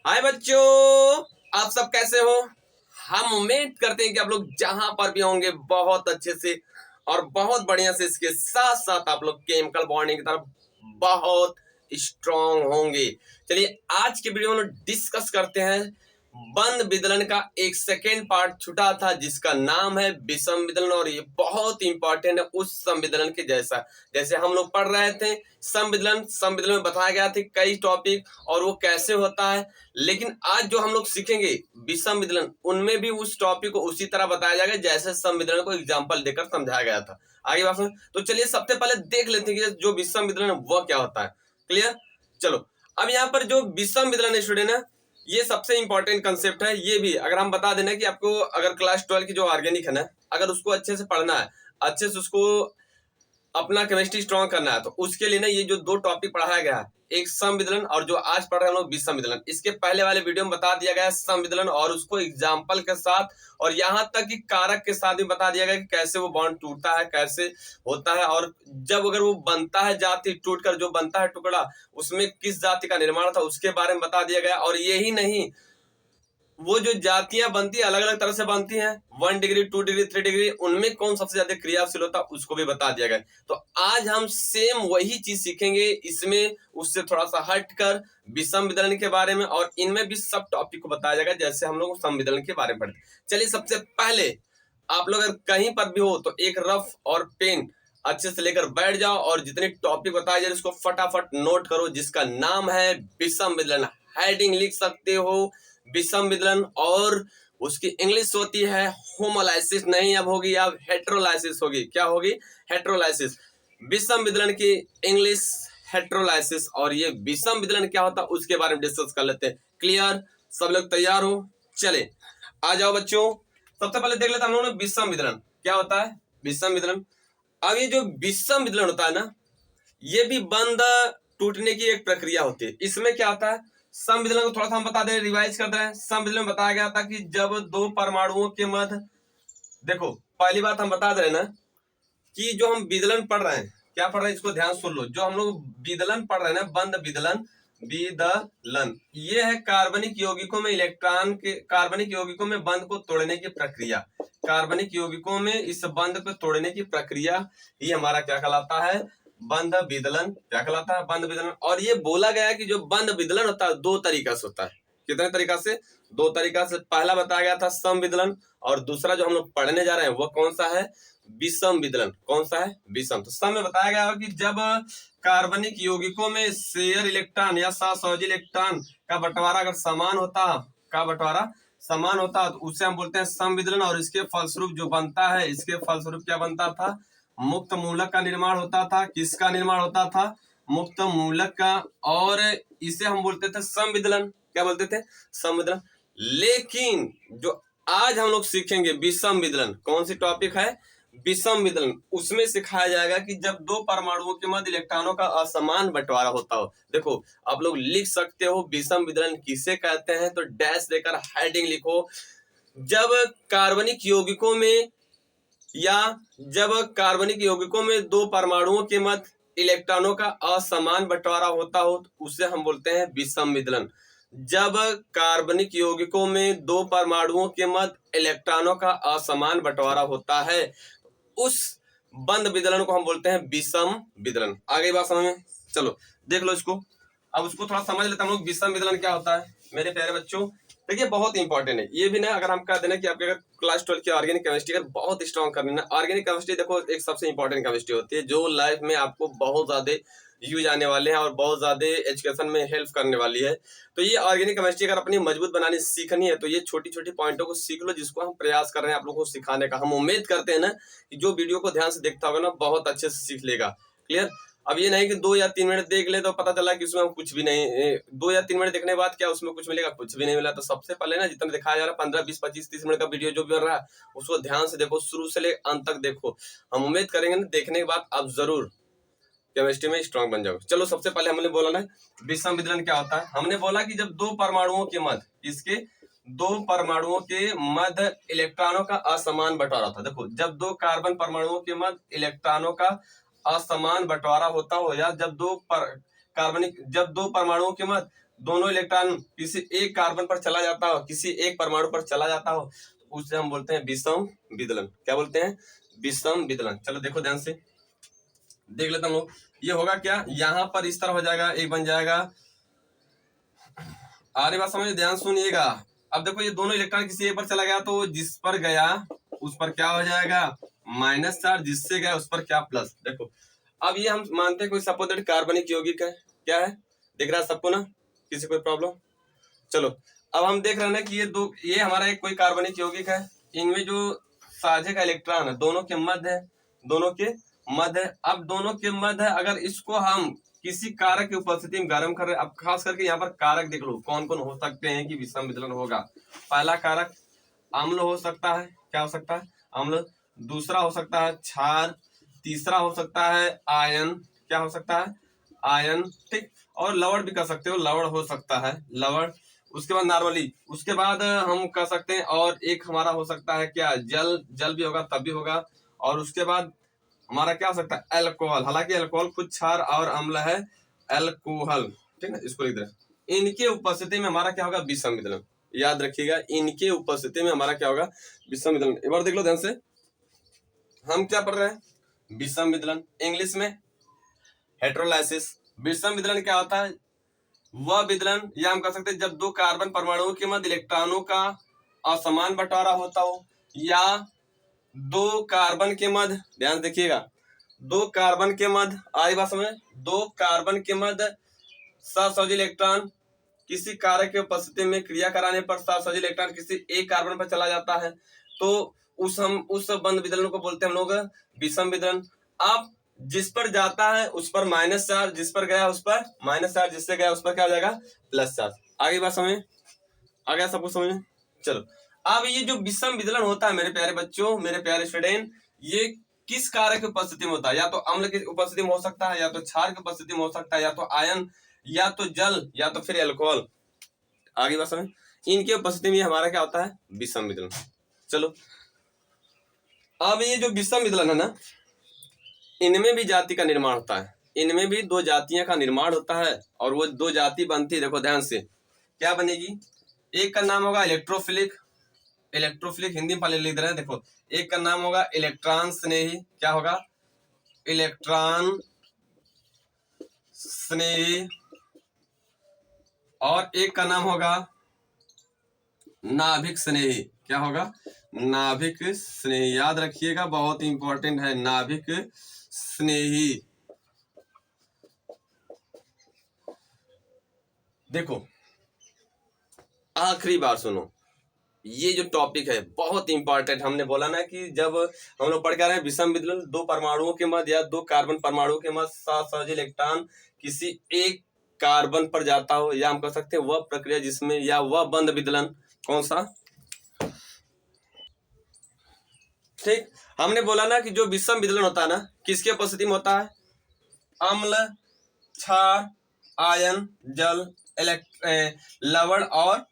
हाय बच्चों, आप सब कैसे हो। हम उम्मीद करते हैं कि आप लोग जहां पर भी होंगे बहुत अच्छे से और बहुत बढ़िया से इसके साथ साथ आप लोग केमिकल बॉन्डिंग की तरफ बहुत स्ट्रांग होंगे। चलिए आज के वीडियो में डिस्कस करते हैं बंद विदलन का एक सेकेंड पार्ट छूटा था जिसका नाम है विषम विदलन, और ये बहुत इंपॉर्टेंट है उस संविदलन के जैसा जैसे हम लोग पढ़ रहे थे। संविदलन में बताया गया थे कई टॉपिक और वो कैसे होता है, लेकिन आज जो हम लोग सीखेंगे विषम विदलन उनमें भी उस टॉपिक को उसी तरह बताया जाएगा जैसे संविदलन को एग्जाम्पल देकर समझाया गया था। आगे बात सुन, तो चलिए सबसे पहले देख लेते हैं कि जो विषम विदलन है वह क्या होता है। क्लियर, चलो अब यहाँ पर जो विषम विदलन है स्टूडेंट है, ये सबसे इंपॉर्टेंट कंसेप्ट है। ये भी अगर हम बता देना कि आपको अगर क्लास 12 की जो ऑर्गेनिक है ना, अगर उसको अच्छे से पढ़ना है, अच्छे से उसको अपना केमिस्ट्री स्ट्रॉन्ग करना है, तो उसके लिए ना ये जो दो टॉपिक पढ़ाया गया है, एक संविदलन और जो आज पढ़ रहे हैं हम लोग विषम विदलन, इसके पहले वाले वीडियो में बता दिया गया है संविदलन और उसको एग्जाम्पल के साथ और यहाँ तक कि कारक के साथ भी बता दिया गया कि कैसे वो बॉन्ड टूटता है, कैसे होता है, और जब अगर वो बनता है जाति टूटकर जो बनता है टुकड़ा, उसमें किस जाति का निर्माण था उसके बारे में बता दिया गया। और यही नहीं, वो जो जातियां बनती है अलग अलग तरह से बनती हैं, 1 डिग्री 2 डिग्री 3 डिग्री, उनमें कौन सबसे ज्यादा क्रियाशील होता है उसको भी बता दिया गया। तो आज हम सेम वही चीज सीखेंगे, इसमें उससे थोड़ा सा हटकर विषम विदलन के बारे में, और इनमें भी सब टॉपिक को बताया जाएगा जैसे हम लोग संविदलन के बारे में पढ़ते। चलिए सबसे पहले आप लोग अगर कहीं पर भी हो तो एक रफ और पेन अच्छे से लेकर बैठ जाओ और जितने टॉपिक बताए जाए उसको फटाफट नोट करो, जिसका नाम है विषम विदलन। हेडिंग लिख सकते हो विषम विदलन, और उसकी इंग्लिश होती है होमोलाइसिस, नहीं अब होगी, अब हेट्रोलाइसिस होगी। क्या होगी? हेट्रोलाइसिस। विषम विदलन की इंग्लिश हेट्रोलाइसिस। और ये विषम विदलन क्या होता है उसके बारे में डिस्कस कर लेते हैं। क्लियर, सब लोग तैयार हो? चले आ जाओ बच्चों, सबसे पहले देख लेते हैं हम लोग विषम विदलन क्या होता है। विषम विदलन, अब ये जो विषम विदलन होता है ना, ये भी बंद टूटने की एक प्रक्रिया होती है। इसमें क्या होता है, संविदलन को थोड़ा सा हम बता दें, रिवाइज कर दें। संविदलन में बताया गया था कि जब दो परमाणुओं के मध्य, देखो पहली बात हम बता दे रहे ना कि जो हम विदलन पढ़ रहे हैं, क्या पढ़ रहे हैं इसको ध्यान सुन लो। जो हम लोग विदलन पढ़ रहे हैं ना, बंद विदलन, विदलन ये है कार्बनिक यौगिकों में इलेक्ट्रॉन के, कार्बनिक यौगिकों में बंध को तोड़ने की प्रक्रिया। कार्बनिक यौगिकों में इस बंध को तोड़ने की प्रक्रिया ही हमारा क्या कहलाता है, बंध विदलन। क्या कहलाता है? बंध विदलन। और ये बोला गया है कि जो बंध विदलन होता है दो तरीका से होता है। कितने तरीका से? दो तरीका से। पहला बताया गया था संविदलन, और दूसरा जो हम लोग पढ़ने जा रहे हैं वो कौन सा है? विषम विदलन। कौन सा है? विषम। तो सम में बताया गया कि जब कार्बनिक यौगिकों में शेयर इलेक्ट्रॉन या सहसंयोजी इलेक्ट्रॉन का बंटवारा अगर समान होता, का बंटवारा समान होता, तो उसे हम बोलते हैं संविदलन। और इसके फलस्वरूप जो बनता है, इसके फलस्वरूप क्या बनता था? मुक्त मूलक का निर्माण होता था। किसका निर्माण होता था? मुक्त मूलक का। और इसे हम बोलते थे संविदलन। क्या बोलते थे? संविदलन। लेकिन जो आज हम लोग सीखेंगे विषम विदलन, कौन सी टॉपिक है? विषम विदलन। उसमें सिखाया जाएगा कि जब दो परमाणुओं के मध्य इलेक्ट्रॉनों का असमान बंटवारा होता हो। देखो आप लोग लिख सकते हो विषम विदलन किसे कहते हैं, तो डैश देकर हेडिंग लिखो। जब कार्बनिक यौगिकों में, या जब कार्बनिक यौगिकों में दो परमाणुओं के मध्य इलेक्ट्रॉनों का असमान बंटवारा होता हो तो उसे हम बोलते हैं विषम विदलन। जब कार्बनिक यौगिकों में दो परमाणुओं के मध्य इलेक्ट्रॉनों का असमान बंटवारा होता है, उस बंद विदलन को हम बोलते हैं विषम विदलन। आगे बात समझ में? चलो देख लो इसको। अब उसको थोड़ा समझ लेते हम लोग, विषम विदलन क्या होता है मेरे प्यारे बच्चों। देखिए बहुत इंपॉर्टेंट है ये भी ना। अगर हम कह देना कि आपके अगर क्लास 12 की ऑर्गेनिक केमिस्ट्री अगर बहुत स्ट्रॉन्ग करनी ना, ऑर्गेनिक केमिस्ट्री देखो एक सबसे इंपॉर्टेंट केमिस्ट्री होती है जो लाइफ में आपको बहुत ज्यादा यूज आने वाले हैं और बहुत ज्यादा एजुकेशन में हेल्प करने वाली है। तो ये ऑर्गेनिक केमिस्ट्री अगर अपनी मजबूत बनानी सीखनी है तो ये छोटी छोटी पॉइंटों को सीख लो, जिसको हम प्रयास कर रहे हैं आप लोगों को सिखाने का। हम उम्मीद करते हैं ना कि जो वीडियो को ध्यान से देखता होगा ना बहुत अच्छे से सीख लेगा। क्लियर? अब ये नहीं कि 2 या 3 मिनट देख ले तो पता चला कि उसमें हम कुछ भी नहीं, 2 या 3 मिनट देखने के बाद क्या उसमें कुछ मिलेगा? कुछ भी नहीं मिला। तो सबसे पहले ना जितना दिखाया जा रहा है 15 20 25 30 मिनट का वीडियो जो भी बन रहा है उसको ध्यान से देखो, शुरू से ले अंत तक देखो। हम उम्मीद करेंगे ना देखने के बाद आप जरूर केमिस्ट्री में स्ट्रांग बन जाओगे। चलो सबसे पहले हमने बोला ना विषम विदलन क्या होता है। हमने बोला कि जब दो परमाणुओं के मध्य, इसके दो परमाणुओं के मध्य इलेक्ट्रॉनों का असमान बंटवारा था। देखो जब दो कार्बन परमाणुओं के मध्य इलेक्ट्रॉनों का असमान बंटवारा होता हो, या जब दो परमाणुओं के मध्य दोनों इलेक्ट्रॉन किसी एक कार्बन पर चला जाता हो, किसी एक परमाणु पर चला जाता हो, तो उसे हम बोलते हैं विषम विदलन। क्या बोलते हैं? विषम विदलन। चलो देखो ध्यान से देख लेता हूँ। ये होगा क्या, यहाँ पर इस तरह हो जाएगा, एक बन जाएगा। आगे बात समझ, ध्यान सुनिएगा। अब देखो ये दोनों इलेक्ट्रॉन किसी एक पर चला गया, तो जिस पर गया उस पर क्या हो जाएगा, माइनस चार्ज, जिससे गया उस पर क्या, प्लस। देखो अब ये हम मानते हैं कोई सपोजिट कार्बनिक यौगिक है। क्या है, दिख रहा है सबको ना, किसी कोई प्रॉब्लम? चलो अब हम देख रहे हैं ना कि ये हमारा एक कोई कार्बनिक यौगिक है, इनमें जो साझे का इलेक्ट्रॉन है दोनों के मध्य है, दोनों के मध्य है। अब दोनों के मध्य है, अगर इसको हम किसी कारक की उपस्थिति में गर्म कर रहे हैं, अब खास करके यहाँ पर कारक देख लो कौन कौन हो सकते हैं कि विषम विदलन होगा। पहला कारक अम्ल हो सकता है। क्या हो सकता है? अम्ल। दूसरा हो सकता है क्षार। तीसरा हो सकता है आयन। क्या हो सकता है? आयन। ठीक। और लवण भी कर सकते हो, लवण हो सकता है, लवण। उसके बाद नॉर्मली, उसके बाद हम कह सकते हैं, और एक हमारा हो सकता है क्या, जल। जल भी होगा तब भी होगा। और उसके बाद हमारा क्या हो सकता है, अल्कोहल। हालांकि अल्कोहल खुद क्षार और अम्ल है, अल्कोहल। ठीक है, इसको लिख दे। इनके उपस्थिति में हमारा क्या होगा, विषम विदलन। याद रखिएगा, इनके उपस्थिति में हमारा क्या होगा, विषम विदलन। एक बार देख लो ध्यान से, हम क्या पढ़ रहे हैं, विषम विदलन। इंग्लिश में हेटेरोलाइसिस। विषम विदलन क्या होता है, वह विदलन, या हम कह सकते हैं जब दो कार्बन परमाणुओं के मध्य इलेक्ट्रॉनों का असमान बंटवारा होता हो, या दो कार्बन के मध्य, ध्यान देखिएगा, दो कार्बन के मध्य, आई बात समझ, दो कार्बन के मध्य सहसंयोजी इलेक्ट्रॉन किसी कारक की उपस्थिति में क्रिया कराने पर सहसंयोजी इलेक्ट्रॉन किसी एक कार्बन पर चला जाता है, तो उस बंध विदलन को बोलते हैं हम लोग विषम विदलन। अब जिस पर जाता है उस पर माइनस चार्ज, जिस पर गया उस पर माइनस चार्ज, जिससे गया उस पर क्या हो जाएगा, प्लस चार्ज। आगे बात समझ, आ गया सबको समझ? चलो अब ये जो विषम विदलन होता है मेरे प्यारे बच्चों, मेरे प्यारे स्टूडेंट, ये किस कारक की उपस्थिति में होता है? या तो अम्ल की उपस्थिति में हो सकता है, या तो क्षार की उपस्थिति में हो सकता है, या तो आयन, या तो जल, या तो फिर अल्कोहल। आगे बात समझ, इनके उपस्थिति में हमारा क्या होता है, विषम विदलन। चलो अब ये जो विषम विदलन है ना, इनमें भी जाति का निर्माण होता है, इनमें भी दो जातियों का निर्माण होता है, और वो दो जाति बनती है, देखो ध्यान से क्या बनेगी। एक का नाम होगा इलेक्ट्रोफिलिक, इलेक्ट्रोफिलिक हिंदी में पहले लिख रहे हैं, देखो एक का नाम होगा इलेक्ट्रॉन स्नेही। क्या होगा, इलेक्ट्रॉन स्नेही। और एक का नाम होगा नाभिक स्नेही। क्या होगा, नाभिक स्नेही। याद रखिएगा, बहुत इंपॉर्टेंट है, नाभिक स्नेही। देखो आखिरी बार सुनो, ये जो टॉपिक है बहुत इंपॉर्टेंट। हमने बोला ना कि जब हम लोग पढ़ के आ रहे हैं विषम विदलन, दो परमाणुओं के मध्य या दो कार्बन परमाणुओं के मध्य सहसंयोजी इलेक्ट्रॉन किसी एक कार्बन पर जाता हो, या हम कह सकते हैं वह प्रक्रिया जिसमें, या वह बंध विदलन, कौन सा? ठीक, हमने बोला ना कि जो विषम विदलन होता है ना, किसके उपस्थिति में होता है, अम्ल, क्षार, आयन, जल, लवण, और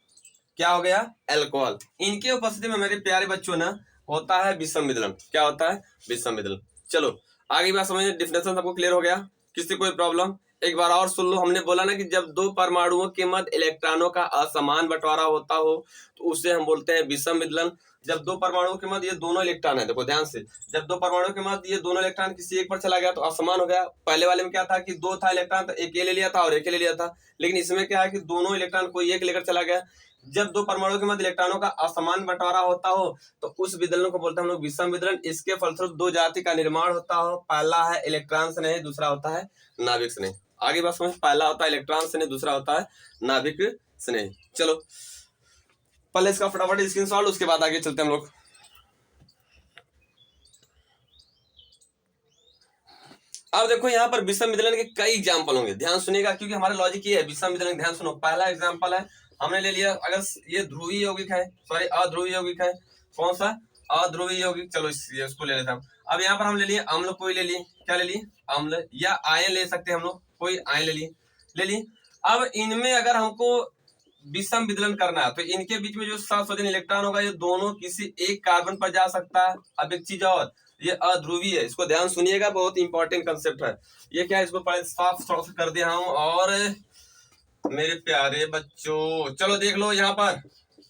क्या हो गया, अल्कोहल। इनके उपस्थिति में मेरे प्यारे बच्चों ना होता है विषम विदलन। क्या होता है, विषम विदलन। चलो आगे बात समझिए, डिफिनेशन सबको क्लियर हो गया, किसी कोई प्रॉब्लम? एक बार और सुन लो, हमने बोला ना कि जब दो परमाणुओं के मध्य इलेक्ट्रॉनों का असमान बंटवारा होता हो तो उसे हम बोलते हैं विषम विदलन। जब दो परमाणुओं के मध्य ये दोनों इलेक्ट्रॉन है, देखो ध्यान से, जब दो परमाणुओं के मध्य ये दोनों इलेक्ट्रॉन किसी एक पर चला गया तो असमान हो गया। पहले वाले में क्या था कि दो था इलेक्ट्रॉन, तो एक ये ले लिया था और एक ले लिया था, लेकिन इसमें क्या है कि दोनों इलेक्ट्रॉन कोई एक लेकर चला गया। जब दो परमाणुओं के मध्य इलेक्ट्रॉनों का असमान बंटवारा होता हो तो उस विदलन को बोलते हैं हम लोग विषम विदलन। इसके फलस्वरूप दो जाति का निर्माण होता हो, पहला है इलेक्ट्रॉन स्नेह, दूसरा होता है नाभिक स्नेह। आगे बात समझ, पहला होता है इलेक्ट्रॉन स्नेह, दूसरा होता है नाभिक स्नेह। चलो पहले इसका फटाफट स्क्रीनशॉट, उसके बाद आगे चलते हैं हम लोग। अब देखो यहाँ पर विषम विदलन के कई एग्जाम्पल होंगे, ध्यान सुनिएगा क्योंकि हमारा लॉजिक ये है विषम विदलन। ध्यान सुनो, पहला एग्जाम्पल है हमने ले लिया, अगर ये ध्रुवीय यौगिक है, सॉरी अध्रुवीय यौगिक है, कौन सा, अध्रुवीय यौगिक। चलो इसको ले लेते हैं। अब यहाँ पर हम ले लिए अम्ल, कोई ले लिए, क्या ले लिए, अम्ल, या आयन ले सकते हैं हम लोग, कोई आयन ले लिए। अब इनमें अगर हमको विषम विदलन करना है तो इनके बीच में जो सहसंयोजन इलेक्ट्रॉन होगा ये दोनों किसी एक कार्बन पर जा सकता है। अब एक चीज और, ये अध्रुवीय है, इसको ध्यान सुनिएगा, बहुत इंपॉर्टेंट कंसेप्ट है ये। क्या है, इसको पहले साफ कर दिया हूं, और मेरे प्यारे बच्चों, चलो देख लो यहाँ पर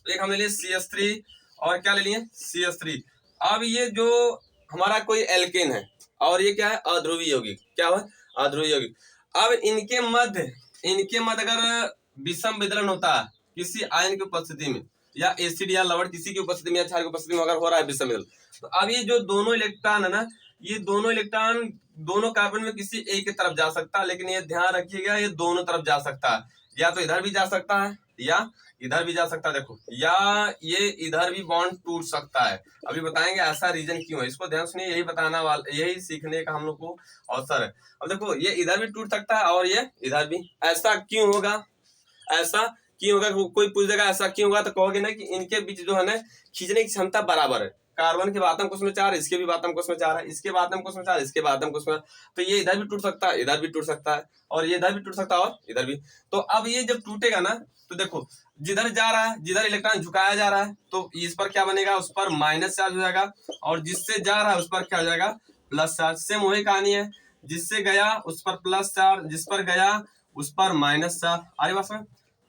एक हमने लिए CH3 और क्या ले लिए CH3। अब ये जो हमारा कोई एल्केन है और ये क्या है अध्रुवीय यौगिक, क्या हुआ अध्रुवीय यौगिक। अब इनके मध्य अगर विषम विदलन होता है किसी आयन की उपस्थिति में या एसिड या लवण किसी की उपस्थिति में या क्षार की उपस्थिति में अगर हो रहा है विषम विदलन, तो अब ये जो दोनों इलेक्ट्रॉन है ना, ये दोनों इलेक्ट्रॉन दोनों कार्बन में किसी एक की तरफ जा सकता है, लेकिन ये ध्यान रखिएगा ये दोनों तरफ जा सकता है, या तो इधर भी जा सकता है या इधर भी जा सकता है। देखो या ये इधर भी बॉन्ड टूट सकता है। अभी बताएंगे ऐसा रीजन क्यों है, इसको ध्यान सुनिए, यही बताना वाला, यही सीखने का हम लोग को अवसर है। अब देखो ये इधर भी टूट सकता है और ये इधर भी, ऐसा क्यों होगा, ऐसा क्यों होगा, कोई पूछ देगा ऐसा क्यों होगा, तो कहोगे ना कि इनके बीच जो है ना खींचने की क्षमता बराबर है। कार्बन के आत्म कोश में 4, इसके भी आत्म कोश में 4 है, इसके आत्म कोश में 4, इसके आत्म कोश में, तो ये इधर भी टूट सकता है, इधर भी टूट सकता है, और ये इधर भी टूट सकता है और इधर भी। तो अब ये जब टूटेगा ना, तो देखो जिधर जा रहा है, जिधर इलेक्ट्रॉन झुकाया जा रहा है, तो इस पर क्या बनेगा, उस पर माइनस चार्ज हो जाएगा, और जिससे जा रहा है उस पर क्या हो जाएगा प्लस चार्ज। सेम वही कहानी है, जिससे गया उस पर प्लस चार्ज, जिस पर गया उस पर माइनस चार्ज। अरे बस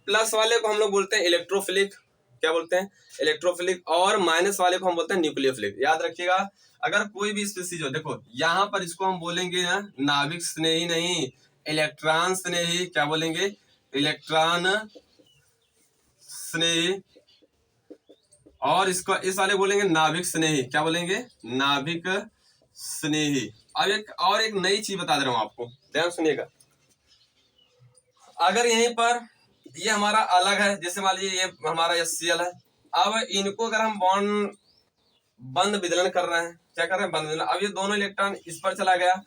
प्लस वाले को हम लोग बोलते हैं इलेक्ट्रोफिलिक, क्या बोलते हैं इलेक्ट्रोफिलिक, और माइनस वाले को हम बोलते हैं न्यूक्लियोफिलिक। याद रखिएगा अगर कोई भी स्पीसीज हो, देखो यहाँ पर इसको हम बोलेंगे ना नाभिक स्नेही नहीं, इलेक्ट्रॉन स्नेही, क्या बोलेंगे इलेक्ट्रॉन स्नेही, और इसको इस वाले बोलेंगे नाभिक स्नेही, क्या बोलेंगे नाभिक स्नेही। अब एक नई चीज बता दे रहा हूं आपको, ध्यान सुनिएगा। अगर यहीं पर ये हमारा अलग है, जैसे मान लीजिए ये हमारा HCl है, अब इनको अगर हम बॉन्ड बंद विदलन कर रहे हैं, क्या कर रहे हैं बंद विदलन, अब ये दोनों इलेक्ट्रॉन इस पर चला गया,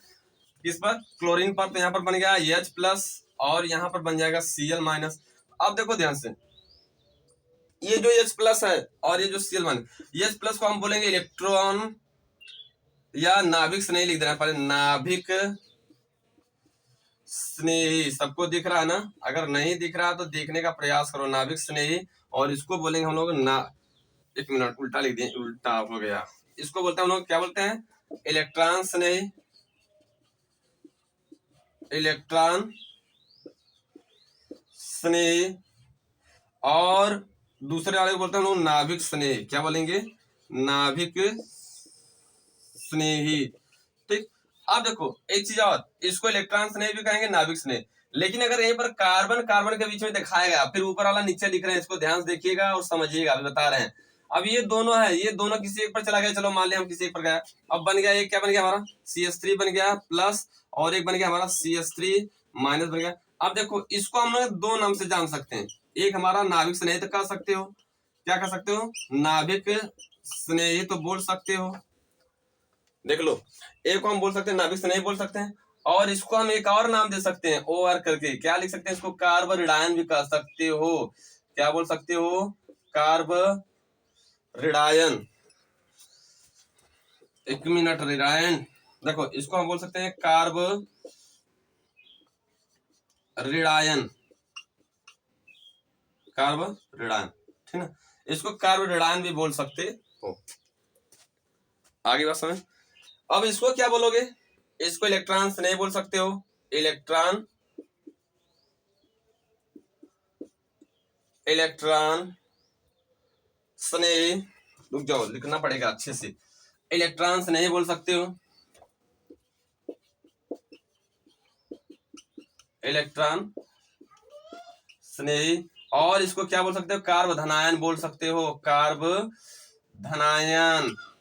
इस पर क्लोरीन पर, तो यहाँ पर बन गया H+ और यहाँ पर बन जाएगा Cl-। अब देखो ध्यान से, ये जो H+ है और ये जो Cl-, H+ को हम बोलेंगे इलेक्ट्रॉन या नाभिक स्नेही लिख देना पड़े, नाभिक स्नेही। सबको दिख रहा है ना, अगर नहीं दिख रहा तो देखने का प्रयास करो, नाभिक स्नेही। और इसको बोलेंगे हम लोग ना, एक मिनट उल्टा लिख दिए, उल्टा हो गया, इसको बोलते हैं हम लोग क्या बोलते हैं इलेक्ट्रॉन स्नेही, इलेक्ट्रॉन स्नेही। और दूसरे वाले को बोलते हैं हम लोग नाभिक स्नेही, क्या बोलेंगे नाभिक स्नेही। ठीक, अब देखो एक चीज और, इसको इलेक्ट्रॉन स्नेही भी कहेंगे नाभिक स्नेही, लेकिन अगर यहीं पर कार्बन कार्बन के बीच में दिखाया गया, फिर ऊपर वाला नीचे लिख रहे हैं, इसको ध्यान से देखिएगा और समझिएगा, अभी बता रहे हैं। अब ये दोनों है, ये दोनों किसी एक पर चला गया, चलो मान लिया हम किसी एक पर गया, अब बन गया एक, क्या बन गया हमारा CH3 बन गया प्लस, और एक बन गया हमारा CH3- बन गया। अब देखो इसको हम लोग दो नाम से जान सकते हैं, एक हमारा नाभिक स्नेही तो कह सकते हो, क्या कह सकते हो नाभिक स्नेही तो बोल सकते हो, देख लो, एक को हम बोल सकते हैं नाभिक स्नेही बोल सकते हैं, और इसको हम एक और नाम दे सकते हैं OR करके, क्या लिख सकते हैं इसको कार्बोरिडायन भी कह सकते हो, क्या बोल सकते हो कार्बोरिडायन, एक मिनट रिडायन, देखो इसको हम बोल सकते हैं कार्बोरिडायन, कार्बोरिडायन, ठीक ना, इसको कार्बोरिडायन भी बोल सकते हो। आगे बात समझ। अब इसको क्या बोलोगे, इसको इलेक्ट्रॉन स्नेही बोल सकते हो, इलेक्ट्रॉन स्नेही, रुक जाओ लिखना पड़ेगा अच्छे से, इलेक्ट्रॉन स्नेही बोल सकते हो, इलेक्ट्रॉन स्नेही। और इसको क्या बोल सकते हो कार्बोधनायन बोल सकते हो, कार्बोधनायन,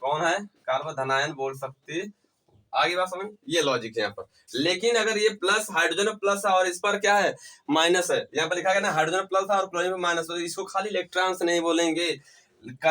कौन है कार्बोधनायन बोल सकते। आगे बात समझ, ये लॉजिक है यहाँ पर। लेकिन अगर ये प्लस हाइड्रोजन प्लस है और इस पर क्या है माइनस है, यहाँ पर लिखा गया ना हाइड्रोजन प्लस है और क्लोरीन पर माइनस है, इसको खाली इलेक्ट्रॉन्स नहीं बोलेंगे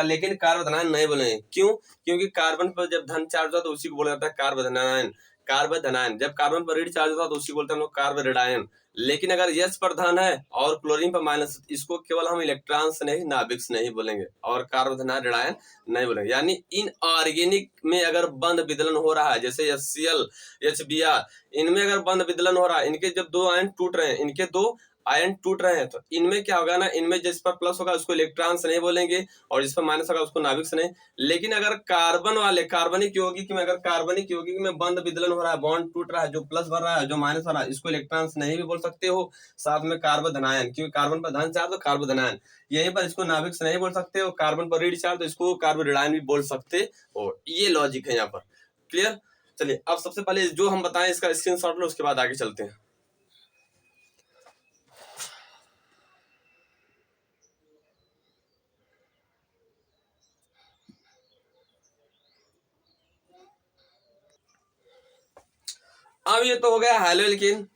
लेकिन कार्बोधनायन नहीं बोलेंगे। क्यों, क्योंकि कार्बन पर जब धन चार्ज होता है तो उसी को बोला जाता है कार्बोधनायन, कार्बोधनायन। जब कार्बन पर ऋण चार्ज होता है तो उसी को बोलते हैं हम लोग कार्बोरिडायन। लेकिन अगर यस पर धन है और क्लोरीन पर माइनस, इसको केवल हम इलेक्ट्रॉन्स नहीं नाभिक नहीं बोलेंगे और कार्बोधनायन रिडायन नहीं बोलेंगे। यानी इन ऑर्गेनिक में अगर बंध विदलन हो रहा है, जैसे HCl HBr, इनमें अगर बंध विदलन हो रहा है, इनके जब दो आयन टूट रहे हैं, इनके दो आयन टूट रहे हैं, तो इनमें क्या होगा ना, इनमें जिस पर प्लस होगा उसको इलेक्ट्रॉन्स नहीं बोलेंगे और जिस पर माइनस होगा उसको नाभिक नहीं। लेकिन अगर कार्बन वाले कार्बनिक यौगिक में, अगर कार्बनिक यौगिक में बंध विदलन हो रहा है, बॉन्ड टूट रहा है, जो प्लस भर रहा है जो माइनस भर रहा है, इसको इलेक्ट्रॉन्स नहीं भी बोल सकते हो। साथ में कार्बन धनायन, क्योंकि कार्बन पर धन चार्ज तो कार्बन धनायन, यहीं पर इसको नाभिक नहीं बोल सकते हो। कार्बन पर ऋण चार्ज तो इसको कार्बन ऋणायन भी बोल सकते हो। ये लॉजिक है यहाँ पर। क्लियर? चलिए अब सबसे पहले जो हम बताएं इसका स्क्रीनशॉट लो, उसके बाद आगे चलते हैं। अब ये तो हो गया हैलो एल्केन,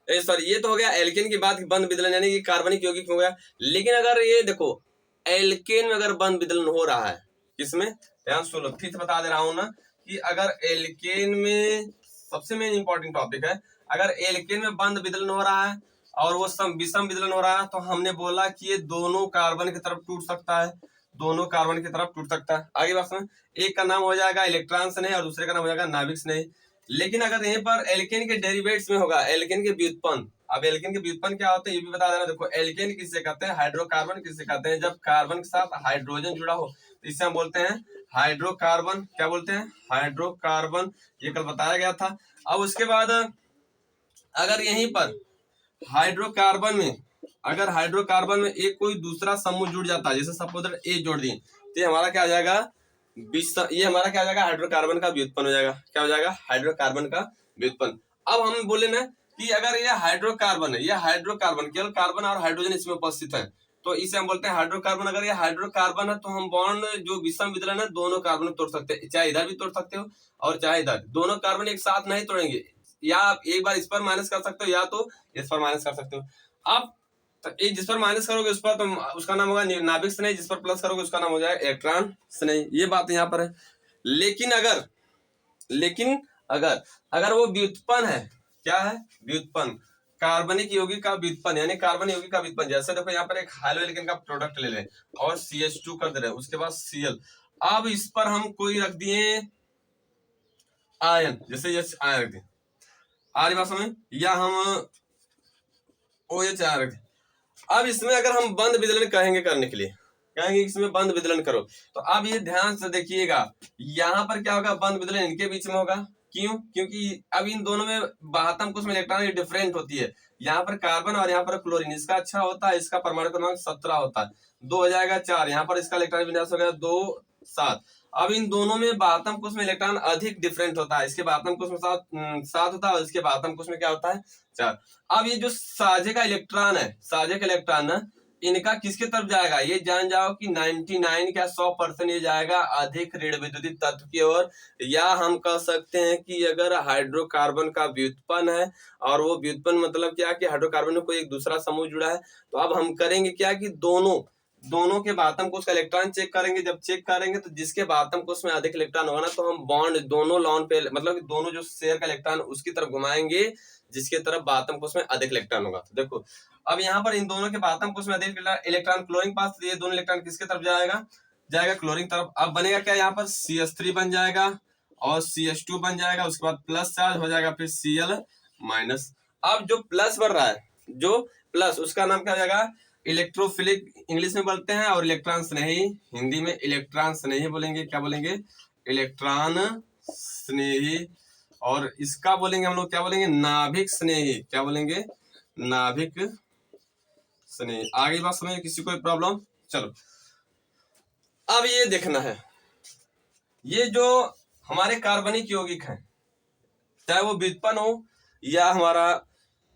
सॉरी ये तो हो गया एल्केन की बात, बंध विदलन यानी कि कार्बनिक यौगिक हो गया। लेकिन अगर ये देखो एल्केन में अगर बंध विदलन हो रहा है, किसमें, ध्यान सुनो, फिर से बता दे रहा हूं ना कि अगर एल्केन में, सबसे मेन इंपॉर्टेंट टॉपिक है, अगर एल्केन में बंध विदलन हो रहा है और वो विषम विदलन हो रहा है, तो हमने बोला कि ये दोनों कार्बन की तरफ टूट सकता है, दोनों कार्बन की तरफ टूट सकता है। आगे बात सुन, एक का नाम हो जाएगा इलेक्ट्रॉन स्नेह और दूसरे का नाम हो जाएगा नाभिक स्नेह। लेकिन अगर यहीं पर एल्केन के डेरिवेट्स में होगा, एल्केन के व्युत्पन्न, अब एल्केन के व्युत्पन्न क्या होते हैं ये भी बता देना। देखो एल्केन किससे कहते हैं, हाइड्रोकार्बन किससे कहते हैं, जब कार्बन के साथ हाइड्रोजन जुड़ा हो तो इसे हम बोलते हैं हाइड्रोकार्बन। क्या बोलते हैं, हाइड्रोकार्बन। ये कल बताया गया था। अब उसके बाद अगर यहीं पर हाइड्रोकार्बन में, अगर हाइड्रोकार्बन में एक कोई दूसरा समूह जुड़ जाता है, जैसे सपोज ए जोड़ दिए, तो ये हमारा क्या आ जाएगा, ये हमारा क्या हो जाएगा, हाइड्रोकार्बन का व्युत्पन्न हो जाएगा। क्या हो जाएगा, हाइड्रोकार्बन का व्युत्पन्न। अब हम बोले ना कि अगर ये हाइड्रोकार्बन है, ये हाइड्रोकार्बन केवल कार्बन और हाइड्रोजन इसमें उपस्थित है, तो इसे हम बोलते हैं हाइड्रोकार्बन। अगर ये हाइड्रोकार्बन है तो हम बॉन्ड जो विषम विदलन है दोनों कार्बन तोड़ सकते हैं, चाहे इधर भी तोड़ सकते हो और चाहे इधर, दोनों कार्बन एक साथ नहीं तोड़ेंगे, या आप एक बार इस पर माइनस कर सकते हो या तो इस पर माइनस कर सकते हो। अब तो एक जिस पर माइनस करोगे उस पर तो उसका नाम होगा नाभिक स्नेह, जिस पर प्लस करोगे उसका नाम हो जाएगा इलेक्ट्रॉन स्नेह। ये बात यहाँ पर है। लेकिन अगर अगर वो व्युत्पन्न है, क्या है, व्युत्पन्न, कार्बनिक यौगिक का व्युत्पन्न यानी कार्बन यौगिक का व्युत्पन्न। जैसे देखो यहाँ पर एक हाइलो एल्केन का प्रोडक्ट ले लें और CH2 कर दे रहे हैं, उसके बाद Cl। अब इस पर हम कोई रख दिए आयन, जैसे ये आयन रख दिए, आ रही बात समझ, या हम OH आयन रख दिए। अब इसमें अगर हम बंध विदलन कहेंगे करने के लिए, कहेंगे इसमें बंध विदलन करो, तो अब ये ध्यान से देखिएगा, यहाँ पर क्या होगा, बंध विदलन इनके बीच में होगा। क्यों, क्योंकि अब इन दोनों में 72 कुछ में इलेक्ट्रॉन डिफरेंट होती है। यहाँ पर कार्बन और यहाँ पर क्लोरीन, इसका अच्छा होता है, इसका परमाणु क्रमांक 17 होता है, 2 हो जाएगा 4, यहाँ पर इसका इलेक्ट्रॉन विन्यास हो गया 2 7। अब इन दोनों में 72 कुछ में इलेक्ट्रॉन अधिक डिफरेंट होता है, इसके 72 कुछ में 7 होता है और इसके 72 कुछ में क्या होता है 4। अब ये जो साझे का इलेक्ट्रॉन है, साझे का इलेक्ट्रॉन ना, इनका किसके तरफ जाएगा, ये जान जाओ कि 99 क्या 100% ये जाएगा अधिक ऋण विद्युत तत्व की ओर। या हम कह सकते हैं कि अगर हाइड्रोकार्बन का व्युत्पन्न है और वो व्युत्पन्न मतलब क्या कि हाइड्रोकार्बन में कोई एक दूसरा समूह जुड़ा है, तो अब हम करेंगे क्या कि दोनों के बातम कोष का इलेक्ट्रॉन चेक करेंगे। जब चेक करेंगे तो जिसके बातम कोष में अधिक इलेक्ट्रॉन होगा ना, तो हम बॉन्ड दोनों लॉन पे, मतलब दोनों जो शेयर का इलेक्ट्रॉन उसकी तरफ घुमाएंगे जिसके तरफ बातम कोष में अधिक इलेक्ट्रॉन होगा। तो देखो अब यहाँ पर इन दोनों के बातम कोष में अधिक इलेक्ट्रॉन क्लोरीन पास, तो ये दोनों इलेक्ट्रॉन किसके तरफ जाएगा क्लोरीन तरफ। अब बनेगा क्या, यहाँ पर CH3 बन जाएगा और CH2 बन जाएगा, उसके बाद प्लस चार्ज हो जाएगा, फिर Cl माइनस। अब जो प्लस बन रहा है, जो प्लस, उसका नाम क्या हो जाएगा, इलेक्ट्रोफिलिक इंग्लिश में बोलते हैं, और इलेक्ट्रॉन स्नेही हिंदी में इलेक्ट्रॉन स्नेही बोलेंगे। क्या बोलेंगे, इलेक्ट्रॉन स्नेही। और इसका बोलेंगे हम लोग क्या बोलेंगे, नाभिक स्नेही। क्या बोलेंगे, नाभिक स्नेही। आगे बात समझे, किसी कोई प्रॉब्लम? चलो अब ये देखना है, ये जो हमारे कार्बनिक यौगिक हैं, चाहे वो व्युत्पन्न हो या हमारा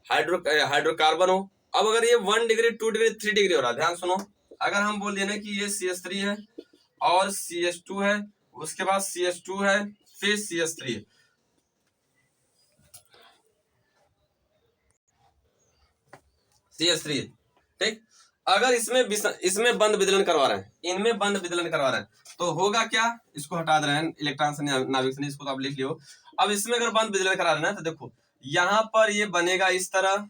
हाइड्रोकार्बन हो। अब अगर ये 1 डिग्री 2 डिग्री 3 डिग्री हो रहा है, ध्यान सुनो, अगर हम बोल दिए ना कि ये CH3 है और CH2 है, उसके बाद CH2 है, फिर CH3 है, CH3 ठीक। अगर इसमें बंध विदलन करवा रहे हैं, इनमें बंध विदलन करवा रहे हैं, तो होगा क्या, इसको हटा दे रहे हैं, इलेक्ट्रॉन से नाभिक से, इसको तो आप लिख लियो। अब इसमें अगर बंध विदलन करा रहे हैं तो देखो यहाँ पर ये बनेगा इस तरह,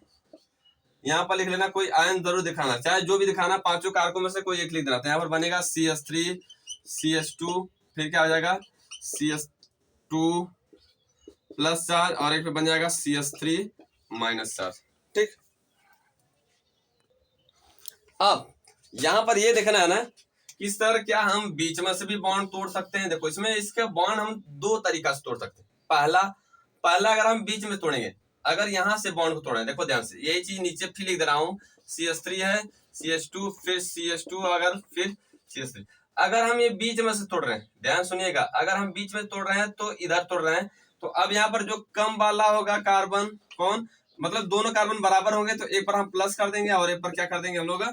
यहाँ पर लिख लेना, कोई आयन जरूर दिखाना, चाहे जो भी दिखाना, पांचों कारकों में से कोई एक लिख देना। तो यहाँ पर बनेगा CH3 CH2, फिर क्या हो जाएगा CH2 प्लस चार्ज, और एक पे बन जाएगा CH3 माइनस चार्ज, ठीक। अब यहाँ पर ये देखना है ना कि सर क्या हम बीच में से भी बॉन्ड तोड़ सकते हैं। देखो इसमें इसका बॉन्ड हम दो तरीका से तोड़ सकते हैं। पहला अगर हम बीच में तोड़ेंगे, अगर यहाँ से बॉन्ड को तोड़ें, देखो ध्यान से यही चीज नीचे फिर लिख दे रहा हूँ, CH3 है, CH2, फिर CH2, अगर फिर CH3। अगर हम ये बीच में से तोड़ रहे हैं, ध्यान सुनिएगा, अगर हम बीच में तोड़ रहे हैं तो इधर तोड़ रहे हैं, तो अब यहाँ पर जो कम वाला होगा कार्बन, कौन, मतलब दोनों कार्बन बराबर होंगे तो एक पर हम प्लस कर देंगे और एक पर क्या कर देंगे हम लोग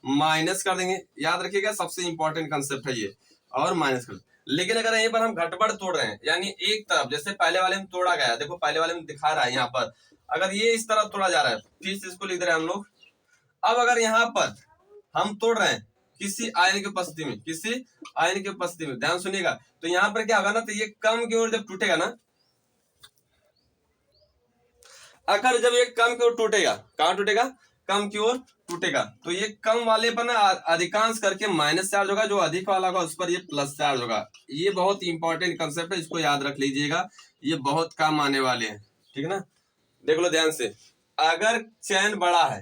माइनस कर देंगे। याद रखिएगा सबसे इंपॉर्टेंट कंसेप्ट है ये, और माइनस कर। लेकिन अगर यहीं पर हम घटबड़ तोड़ रहे हैं, यानी एक तरफ, जैसे पहले वाले में तोड़ा गया, देखो पहले वाले में दिखा रहा है यहाँ पर, अगर ये इस तरफ तोड़ा जा रहा है, फिर से इसको लिख दे रहे हैं हम लोग। अब अगर यहाँ पर हम तोड़ रहे हैं किसी आयन की उपस्थिति में, किसी आयन की उपस्थिति में, ध्यान सुनिएगा, तो यहाँ पर क्या होगा ना, तो ये कम की ओर जब टूटेगा ना, अगर जब ये कम की ओर टूटेगा, कहाँ टूटेगा, कम की ओर टूटेगा, तो ये कम वाले पर ना अधिकांश करके माइनस चार्ज होगा, जो अधिक वाला होगा उस पर ये प्लस चार्ज होगा। ये बहुत इंपॉर्टेंट कंसेप्ट है, इसको याद रख लीजिएगा, ये बहुत काम आने वाले हैं, ठीक है ना। देख लो ध्यान से, अगर चैन बड़ा है,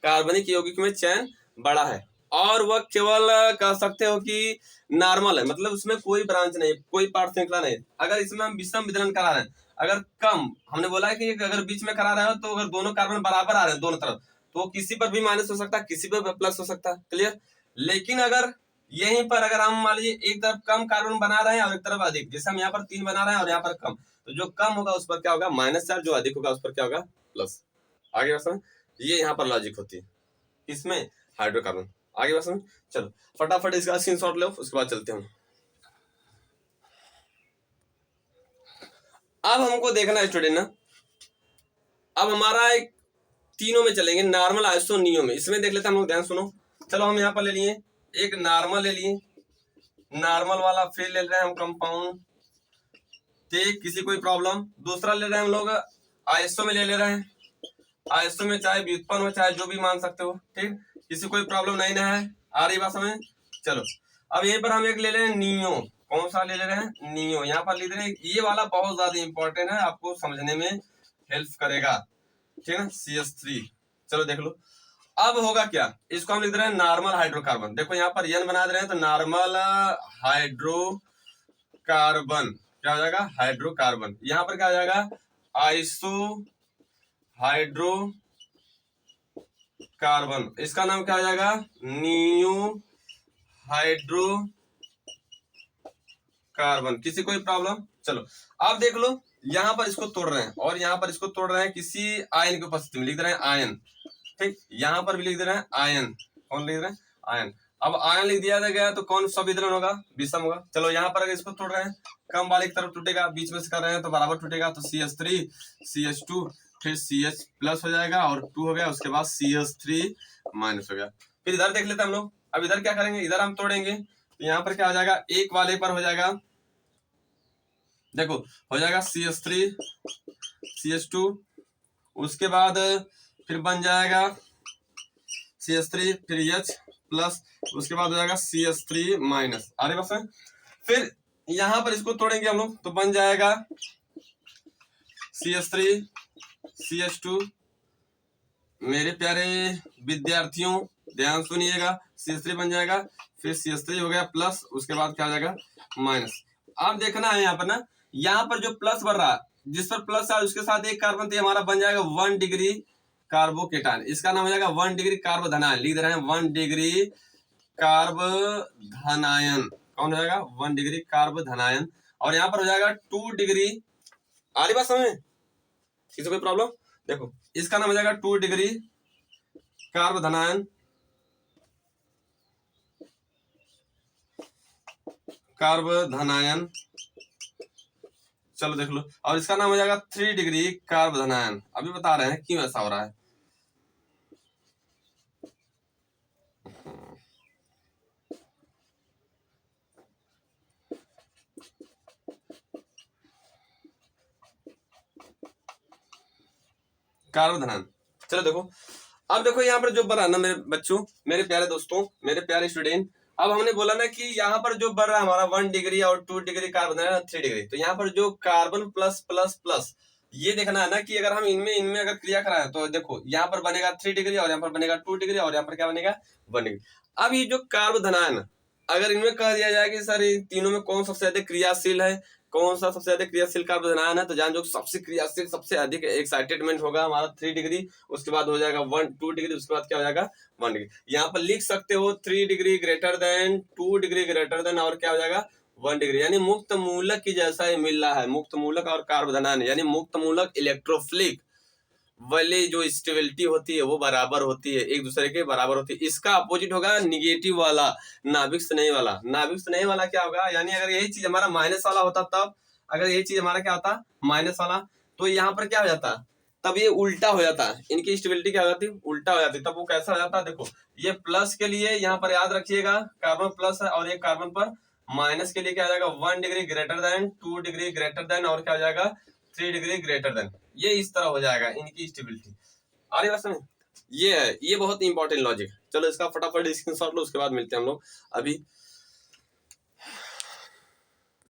कार्बनिक यौगिक में चैन बड़ा है, और वह केवल कह सकते हो कि नॉर्मल है, मतलब उसमें कोई ब्रांच नहीं, कोई पार्ट श्रृंखला नहीं, अगर इसमें हम विषम वितरण करा रहे हैं, अगर कम, हमने बोला है कि अगर बीच में करा रहे हो तो अगर दोनों कार्बन बराबर आ रहे हैं दोनों तरफ, तो किसी पर भी माइनस हो सकता है, किसी पर प्लस हो सकता है, क्लियर। लेकिन अगर यहीं पर अगर हम मान लीजिए एक तरफ कम कार्बन बना रहे हैं और एक तरफ अधिक, जैसे हम यहाँ पर 3 बना रहे हैं और यहाँ पर कम, तो जो कम होगा उस पर क्या होगा, माइनस चार्ज, जो अधिक होगा उस पर क्या होगा, प्लस। आगे बात समझ, ये यहाँ पर लॉजिक होती है इसमें, हाइड्रोकार्बन। आगे बात समझ, चलो फटाफट इसका स्क्रीनशॉट लो, उसके बाद चलते हैं। अब हमको देखना है स्टूडेंट ना, अब हमारा एक तीनों में चलेंगे, नॉर्मल, आइसो, नियो में। इसमें देख लेते हैं हम लोग, ध्यान सुनो। चलो हम यहाँ पर ले लिए एक नॉर्मल, ले लिए नॉर्मल वाला, फिर ले रहे हैं हम कंपाउंड, ठीक, किसी कोई प्रॉब्लम। दूसरा ले रहे हैं हम लोग आइसो में, ले रहे हैं आइसो में, चाहे व्युत्पन्न हो चाहे जो भी मान सकते हो, ठीक, किसी कोई प्रॉब्लम नहीं ना है, आ रही बात समझ। चलो अब यहीं पर हम एक ले रहे हैं नियो, कौन सा ले रहे हैं, नियो, यहाँ पर लिख रहे हैं, ये वाला बहुत ज्यादा इंपॉर्टेंट है, आपको समझने में हेल्प करेगा, ठीक है, CH3। चलो देख लो, अब होगा क्या, इसको हम लिख रहे हैं नॉर्मल हाइड्रोकार्बन। देखो यहाँ पर n बना दे रहे हैं, तो नॉर्मल हाइड्रोकार्बन क्या हो जाएगा, हाइड्रोकार्बन। यहाँ पर क्या हो जाएगा, आइसो हाइड्रोकार्बन, इसका नाम क्या हो जाएगा, नियो हाइड्रोकार्बन। किसी कोई प्रॉब्लम, चलो अब देख लो, यहाँ पर इसको तोड़ रहे हैं और यहाँ पर इसको तोड़ रहे हैं, किसी आयन की उपस्थिति में, लिख दे रहे हैं आयन, ठीक, यहाँ पर भी लिख दे रहे हैं आयन, कौन लिख रहे हैं, आयन। अब आयन लिख दिया गया तो कौन सा वितरण होगा, विषम होगा। चलो यहाँ पर अगर इसको तोड़ रहे हैं, कम वाले की तरफ टूटेगा, बीच में से कर रहे हैं तो बराबर टूटेगा, तो CH3, CH2, फिर CH प्लस हो जाएगा और 2 हो गया, उसके बाद CH3 माइनस हो गया। फिर इधर देख लेते हैं हम लोग, अब इधर क्या करेंगे, इधर हम तोड़ेंगे, तो यहाँ पर क्या हो जाएगा, एक वाले पर हो जाएगा, देखो हो जाएगा CH3, CH2, उसके बाद फिर बन जाएगा CH3, फिर H प्लस, उसके बाद हो जाएगा CH3 माइनस। अरे बस फिर यहाँ पर इसको तोड़ेंगे हम लोग, तो बन जाएगा CH3, CH2। मेरे प्यारे विद्यार्थियों ध्यान सुनिएगा, CH3 बन जाएगा, फिर CH3 हो गया प्लस, उसके बाद क्या हो जाएगा, माइनस। अब देखना है यहाँ पर ना, यहाँ पर जो प्लस बढ़ रहा है, जिस पर प्लस है उसके साथ एक कार्बन, तो हमारा बन जाएगा 1 डिग्री कार्बोकेटायन, इसका नाम हो जाएगा 1 डिग्री कार्बोधनायन। लिख रहे हैं 1 डिग्री कार्बोधनायन, कौन हो जाएगा, 1 डिग्री कार्बोधनायन। और यहाँ पर हो जाएगा 2 डिग्री, आ रही बात समझ में, किसी कोई प्रॉब्लम, देखो इसका नाम हो जाएगा 2 डिग्री कार्बोधनायन, कार्बोधनायन। चलो देख लो, और इसका नाम हो जाएगा 3 डिग्री कार्बोधनायन। अभी बता रहे हैं क्यों ऐसा हो रहा है। कार्बोधनायन, चलो देखो, अब देखो यहाँ पर जो बढ़ा ना मेरे बच्चों, मेरे प्यारे दोस्तों, मेरे प्यारे स्टूडेंट, अब हमने बोला ना कि यहाँ पर जो बढ़ रहा है हमारा 1 डिग्री और 2 डिग्री कार्बन है 3 डिग्री, तो यहाँ पर जो कार्बन प्लस प्लस प्लस ये देखना है ना कि अगर हम इनमें इनमें अगर क्रिया कराएं तो देखो यहाँ पर बनेगा 3 डिग्री और यहाँ पर बनेगा 2 डिग्री और यहाँ पर क्या बनेगा 1 डिग्री। अब ये जो कार्ब धनायन अगर इनमें कह दिया जाए कि सर इन तीनों में कौन सबसे अधिक क्रियाशील है, कौन सा सबसे अधिक क्रियाशील कार्ब धनायन है, तो जान जो सबसे क्रियाशील सबसे अधिक एक्साइटेडमेंट होगा हमारा 3 डिग्री, उसके बाद हो जाएगा 2 डिग्री, उसके बाद क्या हो जाएगा 1 डिग्री। यहाँ पर लिख सकते हो 3 degree greater than 2 degree greater than और क्या हो जाएगा 1 डिग्री, यानी मुक्त मूलक की जैसा ही मिल रहा है। मुक्त मूलक और कार्ब धनायन यानी मुक्त मूलक इलेक्ट्रोफिलिक वाली जो स्टेबिलिटी होती है वो बराबर होती है, एक दूसरे के बराबर होती है। इसका अपोजिट होगा निगेटिव वाला, नाभिक स्नेही वाला। नाभिक स्नेही वाला क्या होगा, यानी अगर यही चीज हमारा माइनस वाला होता तब, अगर यही चीज हमारा क्या होता माइनस वाला, तो यहाँ पर क्या हो जाता, तब ये उल्टा हो जाता है, इनकी स्टेबिलिटी क्या हो जाती उल्टा हो जाती। तब वो कैसा हो जाता, देखो ये प्लस के लिए यहाँ पर याद रखिएगा कार्बन प्लस है और एक कार्बन पर माइनस के लिए क्या हो जाएगा 1 degree greater than 2 degree greater than और क्या हो जाएगा 3 डिग्री ग्रेटर देन। ये इस तरह हो जाएगा इनकी स्टेबिलिटी। आ रही बात समझ, ये है, ये बहुत इंपॉर्टेंट लॉजिक। चलो इसका फटाफट स्क्रीनशॉट लो, उसके बाद मिलते हैं हम लोग। अभी